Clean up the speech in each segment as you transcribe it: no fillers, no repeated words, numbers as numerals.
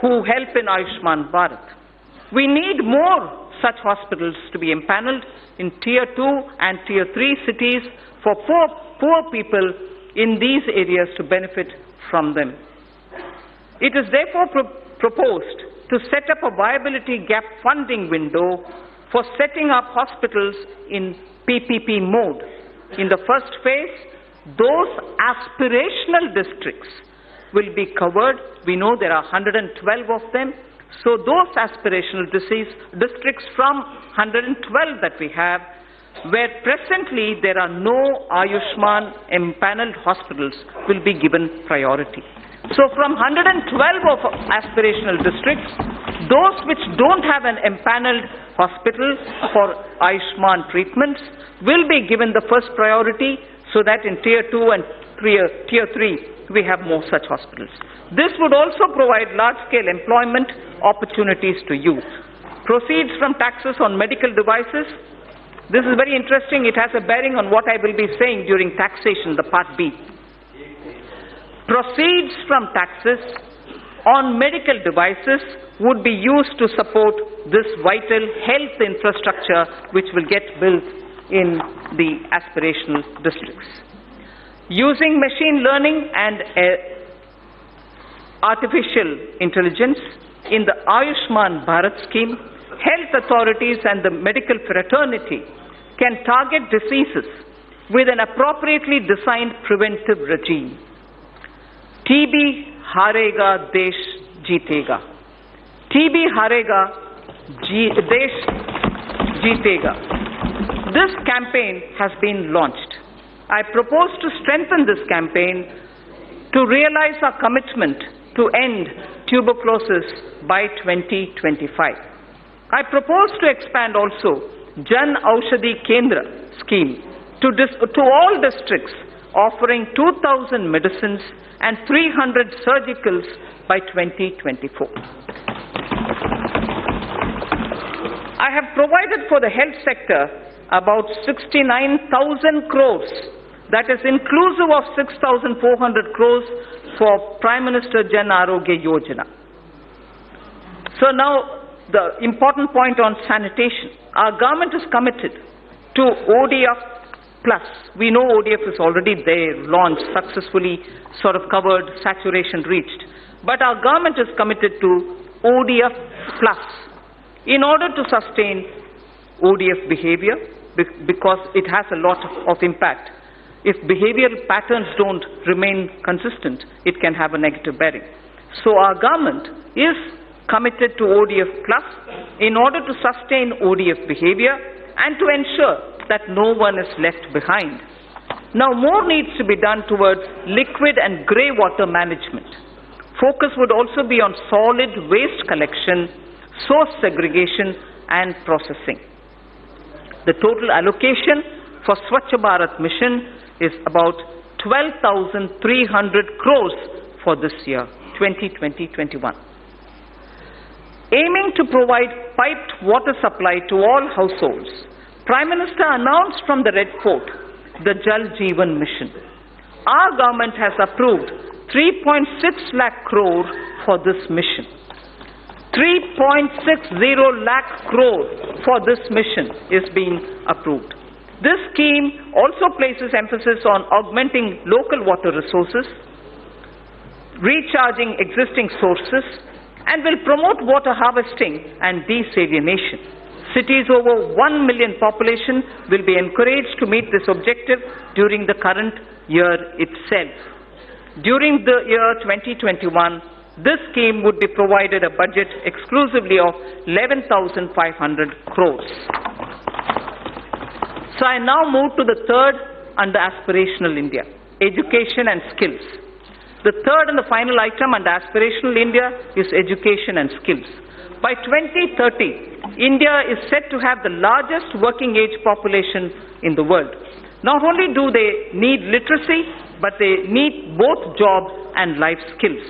who help in Ayushman Bharat. We need more such hospitals to be empaneled in Tier 2 and Tier 3 cities for poor people in these areas to benefit from them. It is therefore proposed to set up a viability gap funding window for setting up hospitals in PPP mode. In the first phase, those aspirational districts will be covered. We know there are 112 of them. So those aspirational districts from 112 that we have, where presently there are no Ayushman empaneled hospitals, will be given priority. So from 112 of aspirational districts, those which don't have an empaneled hospital for Ayushman treatments will be given the first priority, so that in Tier 2 and Tier 3 we have more such hospitals. This would also provide large-scale employment opportunities to youth. Proceeds from taxes on medical devices. This is very interesting. It has a bearing on what I will be saying during taxation, the Part B. Proceeds from taxes on medical devices would be used to support this vital health infrastructure which will get built in the aspirational districts. Using machine learning and artificial intelligence in the Ayushman Bharat scheme, health authorities and the medical fraternity can target diseases with an appropriately designed preventive regime. TB हारेगा देश जीतेगा. TB हारेगा देश जीतेगा. This campaign has been launched. I propose to strengthen this campaign to realize our commitment to end tuberculosis by 2025. I propose to expand also Jan Aushadhi Kendra scheme to all districts, offering 2,000 medicines and 300 surgicals by 2024. I have provided for the health sector about 69,000 crores, that is inclusive of 6,400 crores for Prime Minister Jan Arogya Yojana. So now the important point on sanitation. Our government is committed to ODF Plus. We know ODF is already there, launched, successfully sort of covered, saturation reached. But our government is committed to ODF Plus in order to sustain ODF behavior, because it has a lot of impact. If behavioral patterns don't remain consistent, it can have a negative bearing. So our government is committed to ODF Plus in order to sustain ODF behavior and to ensure that no one is left behind. Now more needs to be done towards liquid and grey water management. Focus would also be on solid waste collection, source segregation and processing. The total allocation for Swachh Bharat mission is about 12,300 crores for this year, 2020-21. Aiming to provide piped water supply to all households, Prime Minister announced from the Red Fort the Jal Jeevan mission. Our government has approved 3.6 lakh crore for this mission. 3.60 lakh crore for this mission is being approved. This scheme also places emphasis on augmenting local water resources, recharging existing sources, and will promote water harvesting and desalination. Cities over 1 million population will be encouraged to meet this objective during the current year itself. During the year 2021, this scheme would be provided a budget exclusively of 11,500 crores. So I now move to the third under Aspirational India, education and skills. The third and the final item under Aspirational India is education and skills. By 2030, India is set to have the largest working age population in the world. Not only do they need literacy, but they need both job and life skills.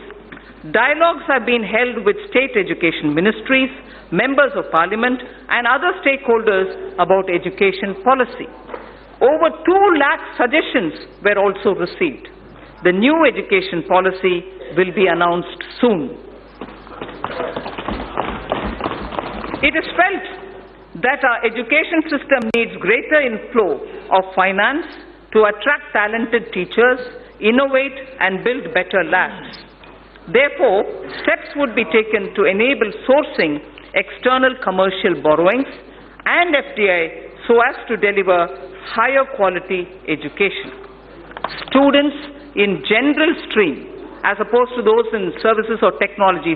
Dialogues have been held with state education ministries, members of parliament, and other stakeholders about education policy. Over 2 lakh suggestions were also received. The new education policy will be announced soon. It is felt that our education system needs greater inflow of finance to attract talented teachers, innovate and build better labs. Therefore, steps would be taken to enable sourcing external commercial borrowings and FDI so as to deliver higher quality education. Students in general stream, as opposed to those in services or technology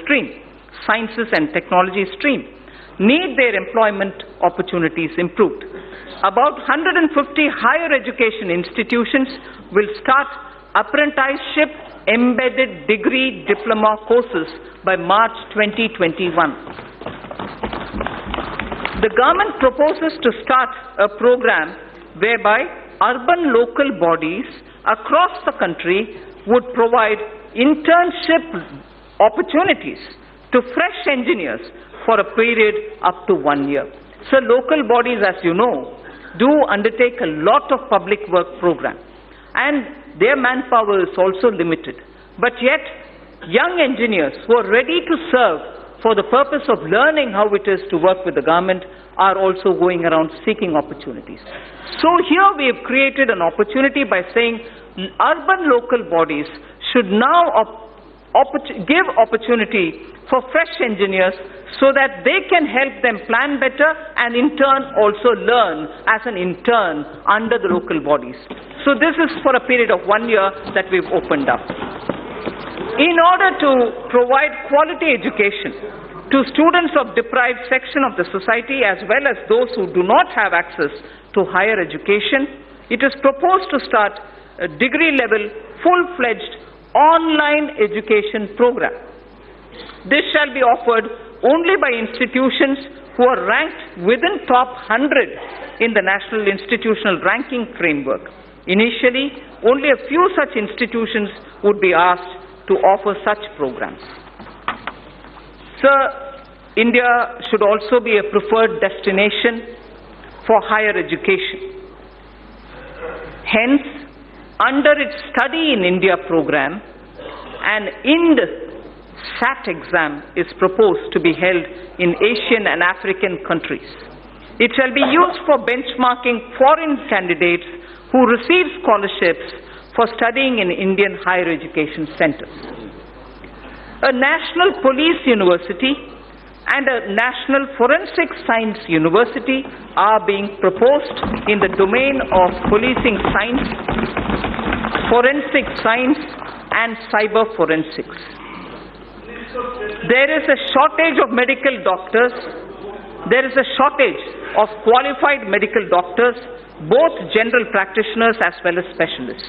stream, sciences and technology stream, need their employment opportunities improved. About 150 higher education institutions will start apprenticeship embedded degree diploma courses by March 2021. The government proposes to start a program whereby urban local bodies across the country would provide internship opportunities to fresh engineers for a period up to 1 year. So local bodies, as you know, do undertake a lot of public work program, and their manpower is also limited. But yet, young engineers who are ready to serve for the purpose of learning how it is to work with the government are also going around seeking opportunities. So here we have created an opportunity by saying urban local bodies should now give opportunity for fresh engineers so that they can help them plan better and in turn also learn as an intern under the local bodies. So this is for a period of 1 year that we've opened up. In order to provide quality education to students of deprived section of the society as well as those who do not have access to higher education, it is proposed to start a degree level full-fledged online education program. This shall be offered only by institutions who are ranked within top 100 in the National Institutional Ranking Framework. Initially, only a few such institutions would be asked to offer such programs. Sir, India should also be a preferred destination for higher education. Hence, under its Study in India program, an IND SAT exam is proposed to be held in Asian and African countries. It shall be used for benchmarking foreign candidates who receive scholarships for studying in Indian higher education centers. A national police university and a national forensic science university are being proposed in the domain of policing science, forensic science and cyber forensics. There is a shortage of medical doctors. There is a shortage of qualified medical doctors, both general practitioners as well as specialists.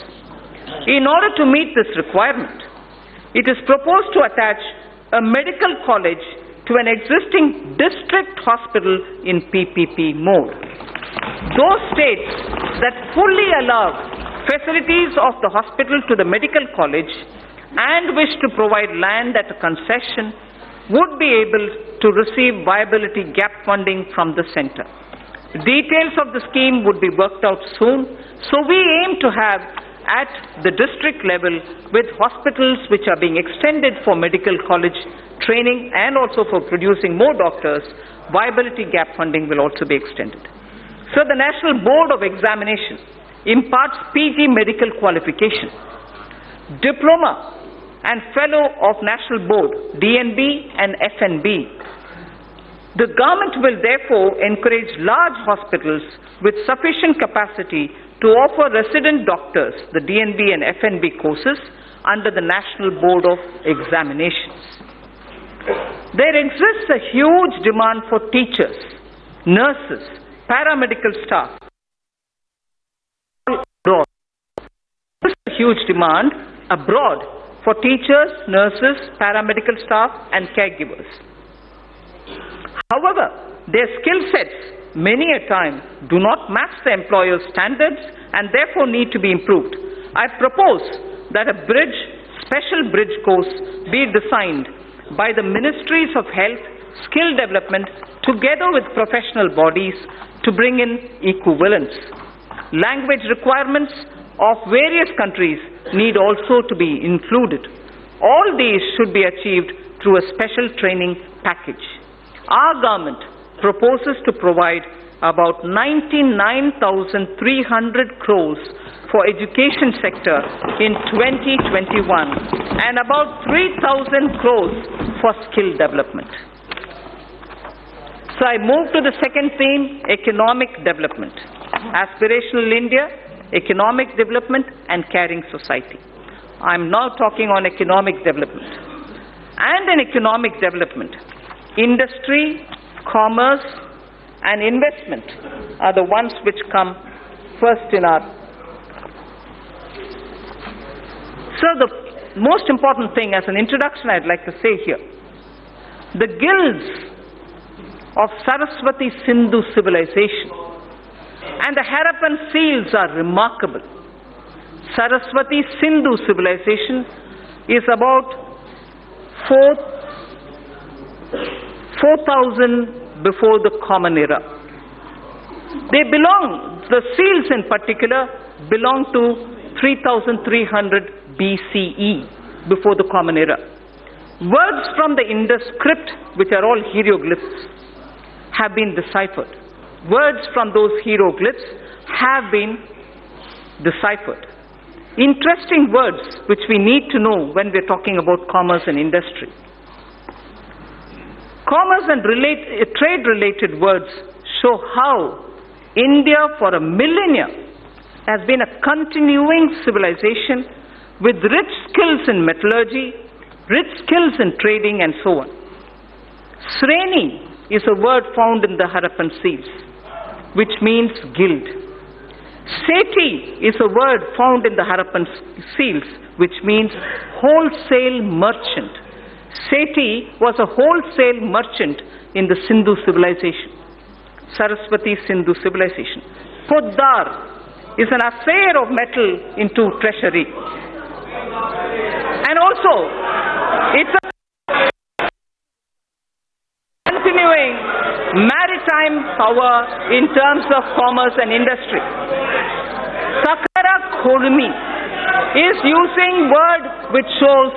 In order to meet this requirement, it is proposed to attach a medical college to an existing district hospital in PPP mode. Those states that fully allow facilities of the hospital to the medical college and wish to provide land at a concession would be able to receive viability gap funding from the center. Details of the scheme would be worked out soon, so we aim to have at the district level with hospitals which are being extended for medical college training and also for producing more doctors, viability gap funding will also be extended. So the National Board of Examination imparts PG medical qualification, diploma and fellow of National Board, DNB and FNB. The government will therefore encourage large hospitals with sufficient capacity to offer resident doctors the DNB and FNB courses under the National Board of Examinations. There exists a huge demand for teachers, nurses, paramedical staff. There is a huge demand abroad for teachers, nurses, paramedical staff and caregivers. However, their skill sets many a time do not match the employer's standards and therefore need to be improved. I propose that a special bridge course be designed by the Ministries of Health, Skill Development together with professional bodies to bring in equivalence. Language requirements of various countries need also to be included. All these should be achieved through a special training package. our government proposes to provide about 99,300 crores for education sector in 2021 and about 3,000 crores for skill development. So I move to the second theme, economic development. Aspirational India, economic development and caring society. I'm now talking on economic development. And in economic development, industry, commerce and investment are the ones which come first in our. So the most important thing as an introduction I'd like to say here, the guilds of Saraswati Sindhu civilization and the Harappan seals are remarkable. Saraswati Sindhu civilization is about 4,000 before the Common Era. They belong, the seals in particular, belong to 3,300 BCE, before the Common Era. Words from the Indus script, which are all hieroglyphs, have been deciphered. Words from those hieroglyphs have been deciphered. Interesting words which we need to know when we're talking about commerce and industry. Commerce and trade-related words show how India for a millennia has been a continuing civilization with rich skills in metallurgy, rich skills in trading and so on. Sreni is a word found in the Harappan seals, which means guild. Seti is a word found in the Harappan seals, which means wholesale merchant. Seti was a wholesale merchant in the Sindhu civilization, Saraswati Sindhu civilization. Poddar is an affair of metal into treasury. And also, it's a continuing maritime power in terms of commerce and industry. Sakara Khurmi is using word which shows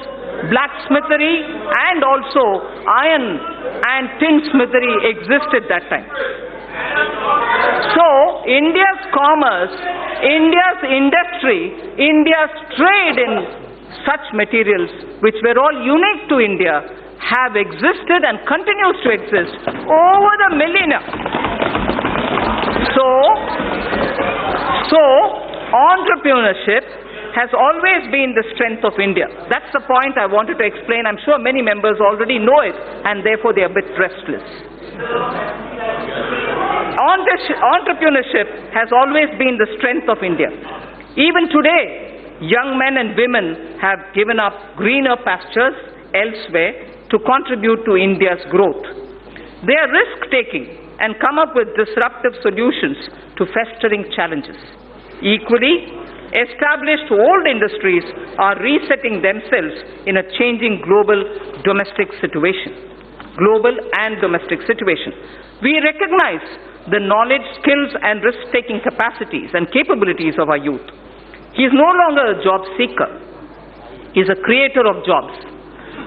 blacksmithery and also iron and tinsmithery existed that time. So, India's commerce, India's industry, India's trade in such materials which were all unique to India have existed and continues to exist over the millennia. So entrepreneurship has always been the strength of India. That's the point I wanted to explain. I'm sure many members already know it and therefore they are a bit restless. Entrepreneurship has always been the strength of India. Even today, young men and women have given up greener pastures elsewhere to contribute to India's growth. They are risk-taking and come up with disruptive solutions to festering challenges. Equally, established old industries are resetting themselves in a changing global domestic situation. Global and domestic situation. We recognize the knowledge, skills and risk-taking capacities and capabilities of our youth. He is no longer a job seeker. He is a creator of jobs.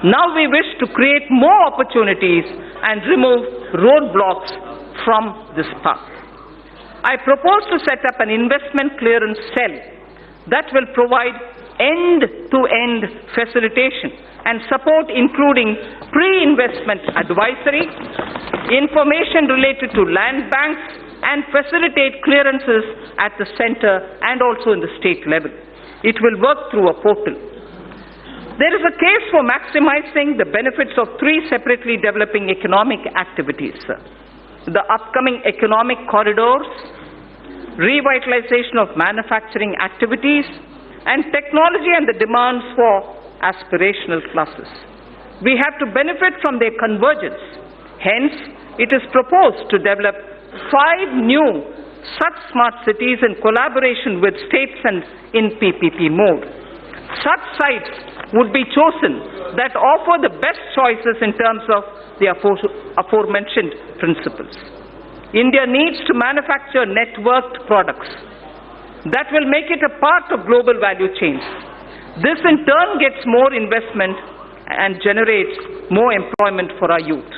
Now we wish to create more opportunities and remove roadblocks from this path. I propose to set up an investment clearance cell that will provide end-to-end facilitation and support, including pre-investment advisory, information related to land banks, and facilitate clearances at the center and also in the state level. It will work through a portal. There is a case for maximizing the benefits of three separately developing economic activities. The upcoming economic corridors, revitalization of manufacturing activities, and technology and the demands for aspirational classes. We have to benefit from their convergence. Hence, it is proposed to develop 5 new such smart cities in collaboration with states and in PPP mode. Such sites would be chosen that offer the best choices in terms of the aforementioned principles. India needs to manufacture networked products that will make it a part of global value chains. This in turn gets more investment and generates more employment for our youth.